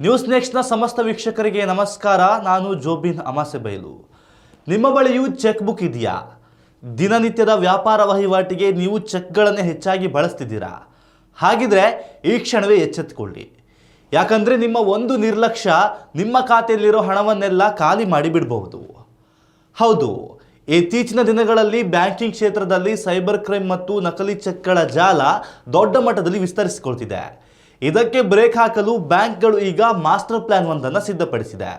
News ನೆಕ್ಸ್ಟ್ನ ಸಮಸ್ತ ವೀಕ್ಷಕರಿಗೆ ನಮಸ್ಕಾರ. ನಾನು ಜೋಬಿನ್ ಅಮಾಸೆಬೈಲು. ನಿಮ್ಮ ಬಳಿಯೂ ಚೆಕ್ ಬುಕ್ ಇದೆಯಾ? ದಿನನಿತ್ಯದ ವ್ಯಾಪಾರ ವಹಿವಾಟಿಗೆ ನೀವು ಚೆಕ್ಗಳನ್ನು ಹೆಚ್ಚಾಗಿ ಬಳಸ್ತಿದ್ದೀರಾ? ಹಾಗಿದ್ರೆ ಈ ಕ್ಷಣವೇ ಎಚ್ಚೆತ್ತುಕೊಳ್ಳಿ. ಯಾಕಂದರೆ ನಿಮ್ಮ ಒಂದು ನಿರ್ಲಕ್ಷ್ಯ ನಿಮ್ಮ ಖಾತೆಯಲ್ಲಿರೋ ಹಣವನ್ನೆಲ್ಲ ಖಾಲಿ ಮಾಡಿಬಿಡಬಹುದು. ಹೌದು, ಇತ್ತೀಚಿನ ದಿನಗಳಲ್ಲಿ ಬ್ಯಾಂಕಿಂಗ್ ಕ್ಷೇತ್ರದಲ್ಲಿ ಸೈಬರ್ ಕ್ರೈಮ್ ಮತ್ತು ನಕಲಿ ಚೆಕ್ಗಳ ಜಾಲ ದೊಡ್ಡ ಮಟ್ಟದಲ್ಲಿ ವಿಸ್ತರಿಸಿಕೊಳ್ತಿದೆ. ಇದಕ್ಕೆ ಬ್ರೇಕ್ ಹಾಕಲು ಬ್ಯಾಂಕ್ಗಳು ಈಗ ಮಾಸ್ಟರ್ ಪ್ಲಾನ್ ಒಂದನ್ನು ಸಿದ್ಧಪಡಿಸಿದೆ.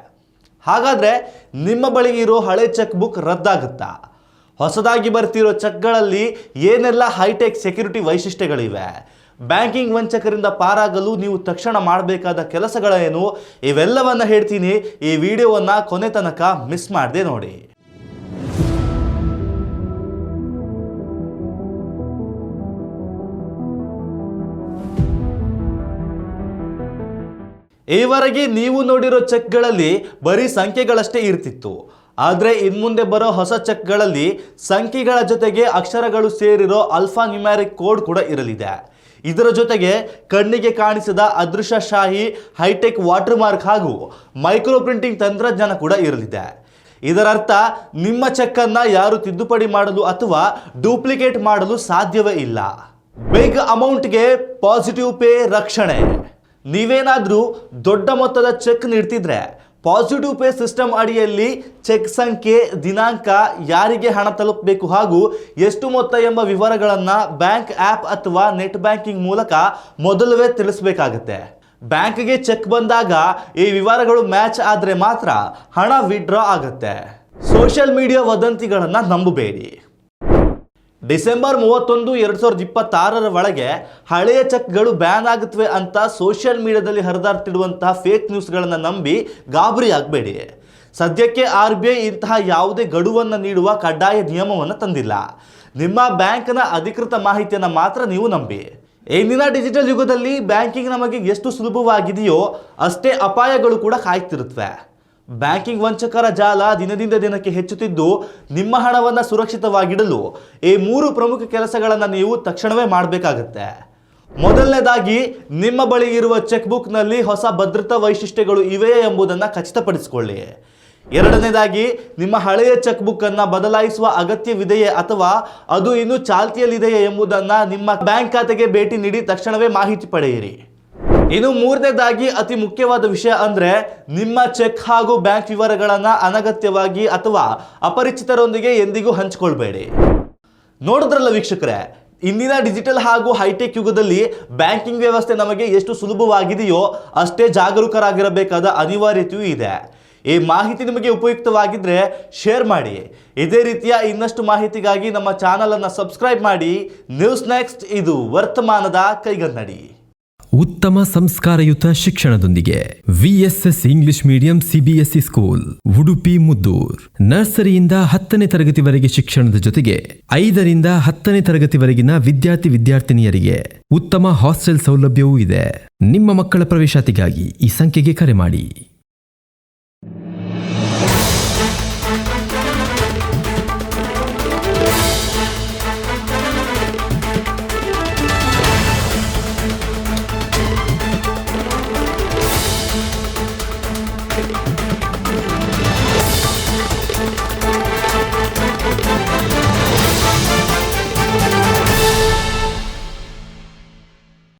ಹಾಗಾದರೆ ನಿಮ್ಮ ಬಳಿ ಇರೋ ಹಳೆ ಚೆಕ್ ಬುಕ್ ರದ್ದಾಗುತ್ತಾ? ಹೊಸದಾಗಿ ಬರ್ತಿರೋ ಚೆಕ್ಗಳಲ್ಲಿ ಏನೆಲ್ಲ ಹೈಟೆಕ್ ಸೆಕ್ಯೂರಿಟಿ ವೈಶಿಷ್ಟ್ಯಗಳಿವೆ? ಬ್ಯಾಂಕಿಂಗ್ ವಂಚಕರಿಂದ ಪಾರಾಗಲು ನೀವು ತಕ್ಷಣ ಮಾಡಬೇಕಾದ ಕೆಲಸಗಳೇನು? ಇವೆಲ್ಲವನ್ನ ಹೇಳ್ತೀನಿ. ಈ ವಿಡಿಯೋವನ್ನು ಕೊನೆ ತನಕ ಮಿಸ್ ಮಾಡದೆ ನೋಡಿ. ಈವರೆಗೆ ನೀವು ನೋಡಿರೋ ಚೆಕ್ಗಳಲ್ಲಿ ಬರೀ ಸಂಖ್ಯೆಗಳಷ್ಟೇ ಇರ್ತಿತ್ತು. ಆದರೆ ಇನ್ಮುಂದೆ ಬರೋ ಹೊಸ ಚೆಕ್ಗಳಲ್ಲಿ ಸಂಖ್ಯೆಗಳ ಜೊತೆಗೆ ಅಕ್ಷರಗಳು ಸೇರಿರೋ ಆಲ್ಫಾ ನ್ಯೂಮ್ಯಾರಿಕ್ ಕೋಡ್ ಕೂಡ ಇರಲಿದೆ. ಇದರ ಜೊತೆಗೆ ಕಣ್ಣಿಗೆ ಕಾಣಿಸದ ಅದೃಶ್ಯಶಾಹಿ ಹೈಟೆಕ್ ವಾಟರ್ ಮಾರ್ಕ್ ಹಾಗೂ ಮೈಕ್ರೋ ಪ್ರಿಂಟಿಂಗ್ ತಂತ್ರಜ್ಞಾನ ಕೂಡ ಇರಲಿದೆ. ಇದರರ್ಥ ನಿಮ್ಮ ಚೆಕ್ಕನ್ನು ಯಾರು ತಿದ್ದುಪಡಿ ಮಾಡಲು ಅಥವಾ ಡೂಪ್ಲಿಕೇಟ್ ಮಾಡಲು ಸಾಧ್ಯವೇ ಇಲ್ಲ. ಬಿಗ್ ಅಮೌಂಟ್ಗೆ ಪಾಸಿಟಿವ್ ಪೇ ರಕ್ಷಣೆ. ನೀವೇನಾದರೂ ದೊಡ್ಡ ಮೊತ್ತದ ಚೆಕ್ ನೀಡ್ತಿದ್ರೆ ಪಾಸಿಟಿವ್ ಪೇ ಸಿಸ್ಟಮ್ ಅಡಿಯಲ್ಲಿ ಚೆಕ್ ಸಂಖ್ಯೆ, ದಿನಾಂಕ, ಯಾರಿಗೆ ಹಣ ತಲುಪಬೇಕು ಹಾಗೂ ಎಷ್ಟು ಮೊತ್ತ ಎಂಬ ವಿವರಗಳನ್ನು ಬ್ಯಾಂಕ್ ಆ್ಯಪ್ ಅಥವಾ ನೆಟ್ ಬ್ಯಾಂಕಿಂಗ್ ಮೂಲಕ ಮೊದಲವೇ ತಿಳಿಸಬೇಕಾಗತ್ತೆ. ಬ್ಯಾಂಕ್ಗೆ ಚೆಕ್ ಬಂದಾಗ ಈ ವಿವರಗಳು ಮ್ಯಾಚ್ ಆದರೆ ಮಾತ್ರ ಹಣ ವಿಡ್ರಾ ಆಗುತ್ತೆ. ಸೋಷಿಯಲ್ ಮೀಡಿಯಾ ವದಂತಿಗಳನ್ನು ನಂಬಬೇಡಿ. ಡಿಸೆಂಬರ್ 31, 2026 ಒಳಗೆ ಹಳೆಯ ಚೆಕ್ಗಳು ಬ್ಯಾನ್ ಆಗುತ್ತವೆ ಅಂತ ಸೋಷಿಯಲ್ ಮೀಡಿಯಾದಲ್ಲಿ ಹರಿದಾಡ್ತಿಡುವಂತಹ ಫೇಕ್ ನ್ಯೂಸ್ಗಳನ್ನು ನಂಬಿ ಗಾಬರಿ ಆಗಬೇಡಿ. ಸದ್ಯಕ್ಕೆ RBI ಇಂತಹ ಯಾವುದೇ ಗಡುವನ್ನು ನೀಡುವ ಕಡ್ಡಾಯ ನಿಯಮವನ್ನು ತಂದಿಲ್ಲ. ನಿಮ್ಮ ಬ್ಯಾಂಕ್ನ ಅಧಿಕೃತ ಮಾಹಿತಿಯನ್ನು ಮಾತ್ರ ನೀವು ನಂಬಿ. ಇಂದಿನ ಡಿಜಿಟಲ್ ಯುಗದಲ್ಲಿ ಬ್ಯಾಂಕಿಂಗ್ ನಮಗೆ ಎಷ್ಟು ಸುಲಭವಾಗಿದೆಯೋ ಅಷ್ಟೇ ಅಪಾಯಗಳು ಕೂಡ ಕಾಯ್ತಿರುತ್ತವೆ. ಬ್ಯಾಂಕಿಂಗ್ ವಂಚಕರ ಜಾಲ ದಿನದಿಂದ ದಿನಕ್ಕೆ ಹೆಚ್ಚುತ್ತಿದ್ದು, ನಿಮ್ಮ ಹಣವನ್ನು ಸುರಕ್ಷಿತವಾಗಿಡಲು ಈ 3 ಪ್ರಮುಖ ಕೆಲಸಗಳನ್ನು ನೀವು ತಕ್ಷಣವೇ ಮಾಡಬೇಕಾಗತ್ತೆ. ಮೊದಲನೇದಾಗಿ, ನಿಮ್ಮ ಬಳಿ ಇರುವ ಚೆಕ್ ಬುಕ್ನಲ್ಲಿ ಹೊಸ ಭದ್ರತಾ ವೈಶಿಷ್ಟ್ಯಗಳು ಇವೆಯೇ ಎಂಬುದನ್ನು ಖಚಿತಪಡಿಸಿಕೊಳ್ಳಿ. ಎರಡನೇದಾಗಿ, ನಿಮ್ಮ ಹಳೆಯ ಚೆಕ್ ಬುಕ್ಕನ್ನು ಬದಲಾಯಿಸುವ ಅಗತ್ಯವಿದೆಯೇ ಅಥವಾ ಅದು ಇನ್ನೂ ಚಾಲ್ತಿಯಲ್ಲಿದೆಯೇ ಎಂಬುದನ್ನು ನಿಮ್ಮ ಬ್ಯಾಂಕ್ ಖಾತೆಗೆ ಭೇಟಿ ನೀಡಿ ತಕ್ಷಣವೇ ಮಾಹಿತಿ ಪಡೆಯಿರಿ. ಇನ್ನು ಮೂರನೇದಾಗಿ, ಅತಿ ಮುಖ್ಯವಾದ ವಿಷಯ ಅಂದರೆ ನಿಮ್ಮ ಚೆಕ್ ಹಾಗೂ ಬ್ಯಾಂಕ್ ವಿವರಗಳನ್ನು ಅನಗತ್ಯವಾಗಿ ಅಥವಾ ಅಪರಿಚಿತರೊಂದಿಗೆ ಎಂದಿಗೂ ಹಂಚಿಕೊಳ್ಬೇಡಿ. ನೋಡಿದ್ರಲ್ಲ ವೀಕ್ಷಕರೇ, ಇಂದಿನ ಡಿಜಿಟಲ್ ಹಾಗೂ ಹೈಟೆಕ್ ಯುಗದಲ್ಲಿ ಬ್ಯಾಂಕಿಂಗ್ ವ್ಯವಸ್ಥೆ ನಮಗೆ ಎಷ್ಟು ಸುಲಭವಾಗಿದೆಯೋ ಅಷ್ಟೇ ಜಾಗರೂಕರಾಗಿರಬೇಕಾದ ಅನಿವಾರ್ಯತೆಯೂ ಇದೆ. ಈ ಮಾಹಿತಿ ನಿಮಗೆ ಉಪಯುಕ್ತವಾಗಿದ್ದರೆ ಶೇರ್ ಮಾಡಿ. ಇದೇ ರೀತಿಯ ಇನ್ನಷ್ಟು ಮಾಹಿತಿಗಾಗಿ ನಮ್ಮ ಚಾನಲನ್ನು ಸಬ್ಸ್ಕ್ರೈಬ್ ಮಾಡಿ. ನ್ಯೂಸ್ ನೆಕ್ಸ್ಟ್, ಇದು ವರ್ತಮಾನದ ಕೈಗನ್ನಡಿ. ಉತ್ತಮ ಸಂಸ್ಕಾರಯುತ ಶಿಕ್ಷಣದೊಂದಿಗೆ VSS English medium CBSE school, Udupi Muddur. ನರ್ಸರಿಯಿಂದ 10ನೇ ತರಗತಿವರೆಗೆ ಶಿಕ್ಷಣದ ಜೊತೆಗೆ 5ರಿಂದ 10ನೇ ತರಗತಿವರೆಗಿನ ವಿದ್ಯಾರ್ಥಿನಿಯರಿಗೆ ಉತ್ತಮ ಹಾಸ್ಟೆಲ್ ಸೌಲಭ್ಯವೂ ಇದೆ. ನಿಮ್ಮ ಮಕ್ಕಳ ಪ್ರವೇಶಾತಿಗಾಗಿ ಈ ಸಂಖ್ಯೆಗೆ ಕರೆ ಮಾಡಿ.